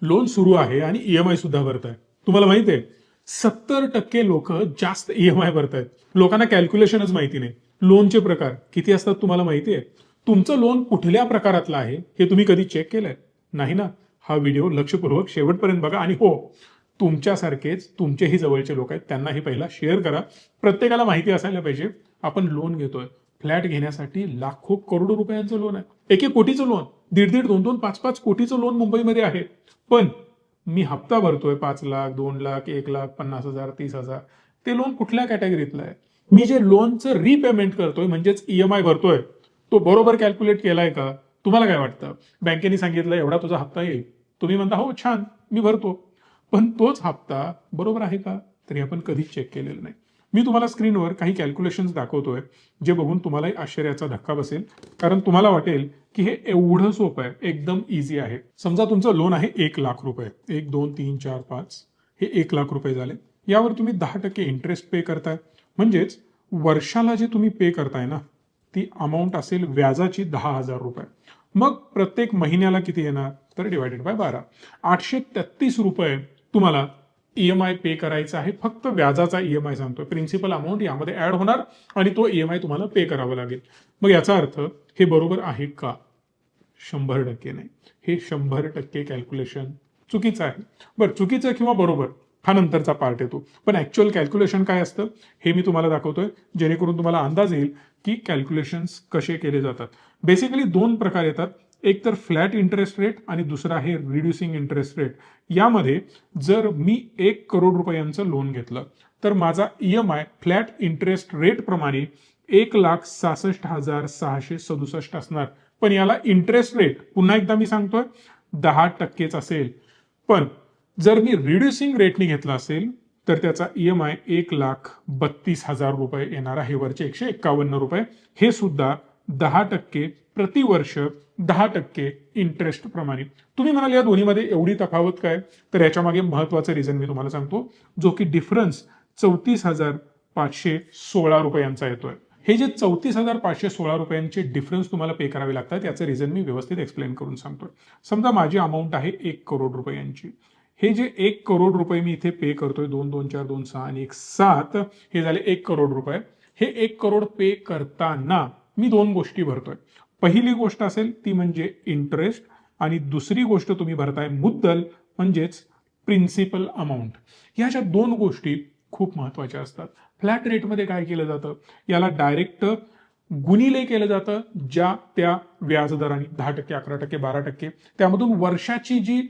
Loan सुरू आहे आणि ईएमआय सुद्धा भरताय. तुम्हाला माहिती आहे 70% लोक जास्त ईएमआय भरतायत. लोकांना कॅल्क्युलेशनच माहिती नाही. लोनचे प्रकार किती असतात तुम्हाला माहिती आहे? तुमचं लोन कुठल्या प्रकारातलं आहे हे तुम्ही कधी चेक केलंय? नाही ना? हा व्हिडिओ लक्षपूर्वक शेवटपर्यंत बघा आणि हो, तुमच्यासारखेच तुमचेही जवळचे लोक आहेत त्यांनाही पहिला शेअर करा. प्रत्येकाला माहिती असायला पाहिजे आपण लोन घेतोय. फ्लॅट घेण्यासाठी लाखो करोडो रुपयांचं लोन आहे. एक एक कोटीचं लोन, दीड दीड दोन दोन पाच पाच कोटीचं लोन मुंबईमध्ये आहे. पण मी हप्ता भरतोय 5 लाख, 2 लाख, 1 लाख, 50,000, 30,000. ते लोन कुठल्या कॅटेगरीतलं आहे? मी जे लोनचं रिपेमेंट करतोय म्हणजेच ईएमआय भरतोय तो बरोबर कॅल्क्युलेट केलाय का? तुम्हाला काय वाटतं? बँकेने सांगितलं एवढा तुझा हप्ता येईल. तुम्ही म्हणता हो छान मी भरतो. पण तोच हप्ता बरोबर आहे का? तरी आपण कधीच चेक केलेलं नाही. मी तुम्हाला स्क्रीनवर काही कॅल्क्युलेशन्स दाखवतोय जे बघून तुम्हालाही आश्चर्याचा धक्का बसेल. कारण तुम्हाला वाटेल की हे एवढं सोपं आहे, एकदम इझी आहे. समजा तुमचं लोन आहे 1 लाख रुपये. 1, 2, 3, 4, 5 हे 1 लाख रुपये झाले. यावर तुम्ही 10% इंटरेस्ट पे करताय. म्हणजेच वर्षाला जे तुम्ही पे करताय ना ती अमाऊंट असेल व्याजाची 10,000 रुपये. मग प्रत्येक महिन्याला किती येणार? तर डिवायडेड बाय 12. 833 रुपये तुम्हाला ईएमआय पे करायचा आहे. फक्त व्याजाचा ईएमआय सांगतोय. प्रिन्सिपल अमाऊंट यामध्ये ऍड होणार आणि तो ईएमआय तुम्हाला पे करावा लागेल. मग याचा अर्थ हे बरोबर आहे का? 100% नाही. हे 100% कॅल्क्युलेशन चुकीचं आहे. बरं, चुकीचं किंवा बरोबर हा नंतरचा पार्ट येतो. पण ऍक्च्युअल कॅल्क्युलेशन काय असतं हे मी तुम्हाला दाखवतोय जेणेकरून तुम्हाला अंदाज येईल की कॅल्क्युलेशन्स कसे केले जातात. बेसिकली 2 प्रकार येतात. एक तर फ्लॅट इंटरेस्ट रेट आणि दुसरा आहे रिड्युसिंग इंटरेस्ट रेट. यामध्ये जर मी 1 करोड रुपयांचं लोन घेतलं तर माझा ईएमआय फ्लॅट इंटरेस्ट रेट प्रमाणे 1,66,667 असणार. पण याला इंटरेस्ट रेट पुन्हा एकदा मी सांगतोय 10%च असेल. पण जर मी रिड्युसिंग रेटने घेतला असेल तर त्याचा ईएमआय 1,32,000 रुपये येणार आहे. वरचे 151 रुपये हे सुद्धा 10% प्रतिवर्ष 10% इंटरेस्ट प्रमाणे. तुम्ही म्हणाल या दोन्हीमध्ये एवढी तफावत काय? तर याच्या मागे महत्वाचं रिझन मी तुम्हाला सांगतो जो की डिफरन्स 34,516 रुपयांचा येतोय. हे जे 34,516 रुपयांचे डिफरन्स तुम्हाला पे करावे लागतात याचं रिझन मी व्यवस्थित एक्सप्लेन करून सांगतोय. समजा माझी अमाऊंट आहे 1 करोड रुपयांची. हे जे 1 करोड रुपये मी इथे पे करतोय 2, 2, 4, 2, 6 आणि 1, 7 हे झाले 1 करोड रुपये. हे 1 करोड पे करताना मी 2 गोष्टी भरतोय. पहिली गोष्ट असेल ती म्हणजे इंटरेस्ट आणि दुसरी गोष्ट तुम्ही भरताय मुद्दल म्हणजेच प्रिन्सिपल अमाऊंट. ह्या ज्या 2 गोष्टी खूप महत्वाच्या असतात. फ्लॅट रेटमध्ये काय केलं जातं? याला डायरेक्ट गुणिले केलं जातं ज्या त्या व्याजदराने 10%, 11%, 12%. त्यामधून वर्षाची जी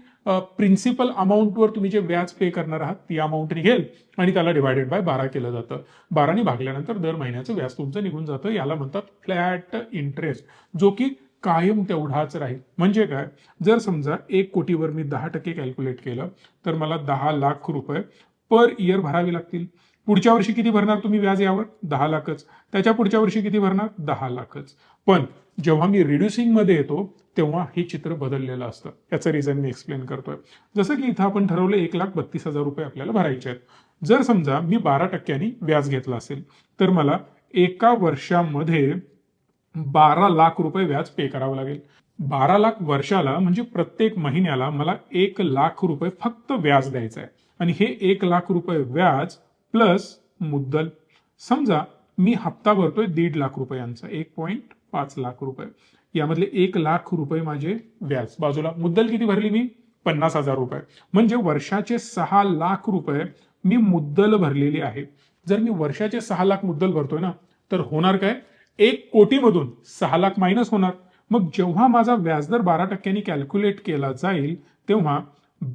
प्रिन्सिपल अमाऊंटवर तुम्ही जे व्याज पे करणार आहात ती अमाऊंट निघेल आणि त्याला डिवायडेड बाय 12 केलं जातं. 12ने भागल्यानंतर दर महिन्याचं व्याज तुमचं निघून जातं. याला म्हणतात फ्लॅट इंटरेस्ट जो की कायम तेवढाच राहील. म्हणजे काय? जर समजा 1 कोटीवर मी 10% कॅल्क्युलेट केलं तर मला 10 लाख रुपये पर इयर भरावे लागतील. पुढच्या वर्षी किती भरणार तुम्ही व्याज यावर? 10 लाखच. त्याच्या पुढच्या वर्षी किती भरणार? 10 लाखच. पण जेव्हा मी रिड्युसिंग मध्ये येतो तेव्हा हे चित्र बदललेलं असतं. याचं रिझन मी एक्सप्लेन करतोय. जसं की इथं आपण ठरवलं 1,32,000 रुपये आपल्याला भरायचे आहेत. जर समजा मी 12% व्याज घेतलं असेल तर मला एका वर्षामध्ये 12 लाख रुपये व्याज पे करावं लागेल. 12 लाख वर्षाला म्हणजे प्रत्येक महिन्याला मला 1 लाख रुपये फक्त व्याज द्यायचं आहे. आणि हे 1 लाख रुपये व्याज प्लस मुद्दल. समजा मी हप्ता भरतोय 1.5 लाख रुपयांचा, 1.5 लाख रुपये. यामधले 1 लाख रुपये माझे व्याज. बाजूला मुद्दल किती भरली मी? 50,000 रुपये. म्हणजे वर्षाचे 6 लाख रुपये मी मुद्दल भरलेली आहे. जर मी वर्षाचे 6 लाख मुद्दल भरतोय ना तर होणार काय? 1 कोटीमधून 6 लाख मायनस होणार. मग जेव्हा माझा व्याजदर 12% कॅल्क्युलेट केला जाईल तेव्हा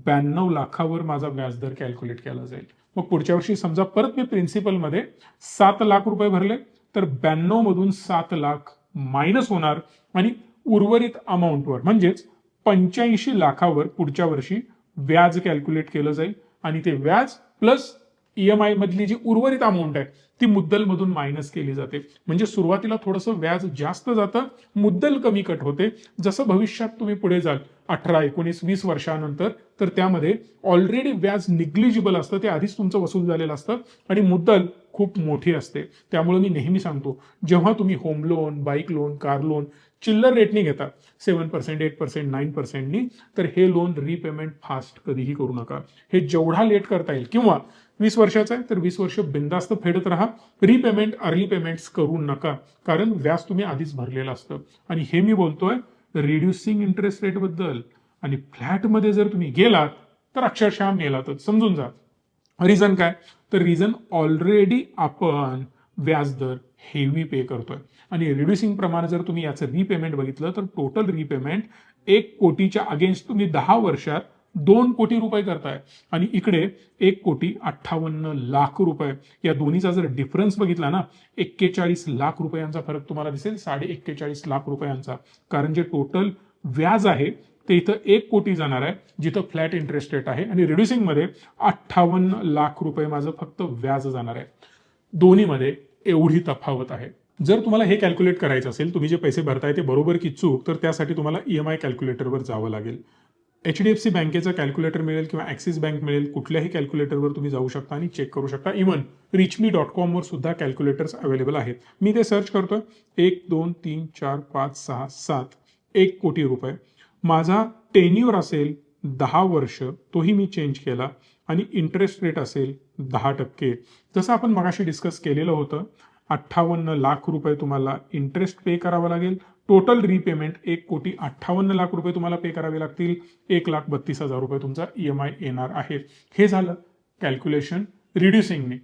92 लाखावर माझा व्याजदर कॅल्क्युलेट केला जाईल. मग पुढच्या वर्षी समजा परत मी प्रिन्सिपलमध्ये 7 लाख रुपये भरले तर 92 मधून 7 लाख मायनस होणार आणि उर्वरित अमाऊंटवर म्हणजेच 85 लाखावर पुढच्या वर्षी व्याज कॅल्क्युलेट केलं जाईल आणि ते व्याज प्लस ईएमआय मधली जी उर्वरित अमाऊंट आहे ती मुद्दल मधून मायनस केली जाते. म्हणजे सुरुवातीला थोडंसं व्याज जास्त जातं, मुद्दल कमी कट होते. जसं भविष्यात तुम्ही पुढे जाल 18, 19, 20 वर्षानंतर तर त्यामध्ये ऑलरेडी व्याज निग्लिजिबल असतं, ते आधीच तुमचं वसूल झालेलं असतं आणि मुद्दल खूप मोठी असते. त्यामुळे मी नेहमी सांगतो, जेव्हा तुम्ही home loan, bike loan, car loan चिल्लर रेटनी घेता 7%, 8%, 9%नी, तर हे लोन रिपेमेंट फास्ट कधीही करू नका. हे जेवढा लेट करता येईल, किंवा 20 वर्षाचा आहे तर 20 वर्ष बिंदास्त फेडत राहा. रिपेमेंट, अर्ली पेमेंट्स करू नका, कारण व्याज तुम्ही आधीच भरलेलं असतं. आणि हे मी बोलतोय रिड्युसिंग इंटरेस्ट रेट बद्दल. आणि फ्लॅटमध्ये जर तुम्ही गेलात तर अक्षरशः मेलातच, समजून जा. रिझन काय? तर रिझन ऑलरेडी आपण व्याजदर हेवी पे करतोय. आणि रिड्युसिंग प्रमाणे जर तुम्ही याचं रिपेमेंट बघितलं तर टोटल रिपेमेंट 1 कोटीच्या अगेन्स्ट तुम्ही 10 वर्षात 2 कोटी रुपये करताय. आणि इकडे 1,58,00,000 या दोन्हीचा जर डिफरन्स बघितला ना, 41 लाख रुपयांचा फरक तुम्हाला दिसेल, 41.5 लाख रुपयांचा. कारण जे टोटल व्याज आहे ते इथं 1 कोटी जाणार आहे, जिथं फ्लॅट इंटरेस्ट रेट आहे, आणि रिड्युसिंगमध्ये 58 लाख रुपये माझं फक्त व्याज जाणार आहे. दोन्हीमध्ये एवढी तफावत आहे. जर तुम्हाला हे कॅल्क्युलेट करायचं असेल, तुम्ही जे पैसे भरताय ते बरोबर की चूक, तर त्यासाठी तुम्हाला EMI कॅल्क्युलेटरवर जावं लागेल. HDFC बँकेचं कॅल्क्युलेटर मिळेल किंवा ॲक्सिस बँक मिळेल, कुठल्याही कॅल्क्युलेटरवर तुम्ही जाऊ शकता आणि चेक करू शकता. इव्हन richme.com वर सुद्धा कॅल्क्युलेटर्स अवेलेबल आहेत. मी ते सर्च करतोय. 1, 2, 3, 4, 5, 6, 7 1 कोटी रुपये. माझा टेन्युअर असेल 10 वर्ष, तोही मी चेंज केला, आणि इंटरेस्ट रेट असेल 10%. जसं आपण मगाशी डिस्कस केलेलं होतं, 58 लाख रुपये तुम्हाला इंटरेस्ट पे करावा लागेल. टोटल रिपेमेंट 1,58,00,000 रुपये तुम्हाला पे करावे लागतील. 1,32,000 रुपये तुमचा EMI येणार आहे. हे झालं कॅल्क्युलेशन रिड्युसिंगने.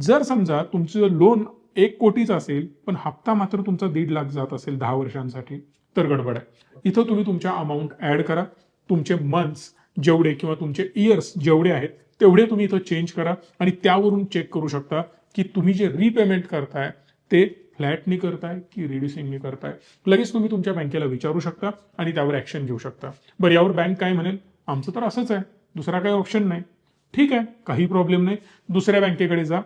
जर समजा तुमचं लोन 1 कोटीचं असेल, पण हप्ता मात्र तुमचा 1.5 लाख जात असेल 10 वर्षांसाठी, तर गडबड आहे. इथं तुम्ही तुमच्या अमाऊंट ऍड करा. तुमचे मंथ्स जेवढे किंवा तुमचे इयर्स जेवढे आहेत तेवढे तुम्ही इथं चेंज करा, आणि त्यावरून चेक करू शकता की तुम्ही जे रिपेमेंट करताय ते फ्लॅटनी करताय की रिड्युसिंगनी करताय. लगेच तुम्ही तुमच्या बँकेला विचारू शकता आणि त्यावर ऍक्शन घेऊ शकता. बरं, यावर बँक काय म्हणेल? आमचं तर असंच आहे, दुसरा काही ऑप्शन नाही. ठीक आहे, काही प्रॉब्लेम नाही, दुसऱ्या बँकेकडे जा.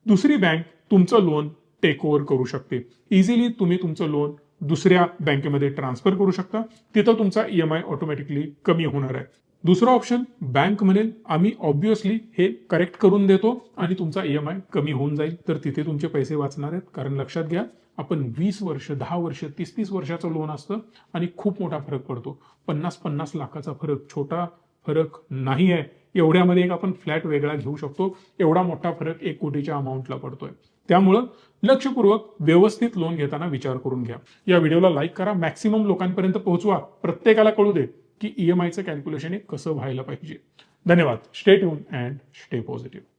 दुसरी बँक तुमचं लोन टेक ओव्हर करू शकते. इझिली तुम्ही तुमचं लोन दुसऱ्या बँकेमध्ये ट्रान्सफर करू शकता. तिथं तुमचा EMI ऑटोमॅटिकली कमी होणार आहे. दुसरा ऑप्शन, बँक म्हणेल आम्ही ऑब्व्हियसली हे करेक्ट करून देतो आणि तुमचा EMI कमी होऊन जाईल. तर तिथे तुमचे पैसे वाचणार आहेत. कारण लक्षात घ्या, आपण 20 वर्ष, 10 वर्ष, 30-30 वर्षाचं लोन असतं आणि खूप मोठा फरक पडतो. 50-50 लाखाचा फरक छोटा फरक नाही आहे. एवढ्यामध्ये एक आपण फ्लॅट वेगळा घेऊ शकतो. एवढा मोठा फरक 1 कोटीच्या अमाऊंटला पडतोय. त्यामुळं लक्षपूर्वक व्यवस्थित लोन घेताना विचार करून घ्या. या व्हिडिओला लाईक करा, मॅक्सिमम लोकांपर्यंत पोहोचवा, प्रत्येकाला कळू दे की EMIचं कॅल्क्युलेशन हे कसं व्हायला पाहिजे. धन्यवाद. Stay tune and stay positive.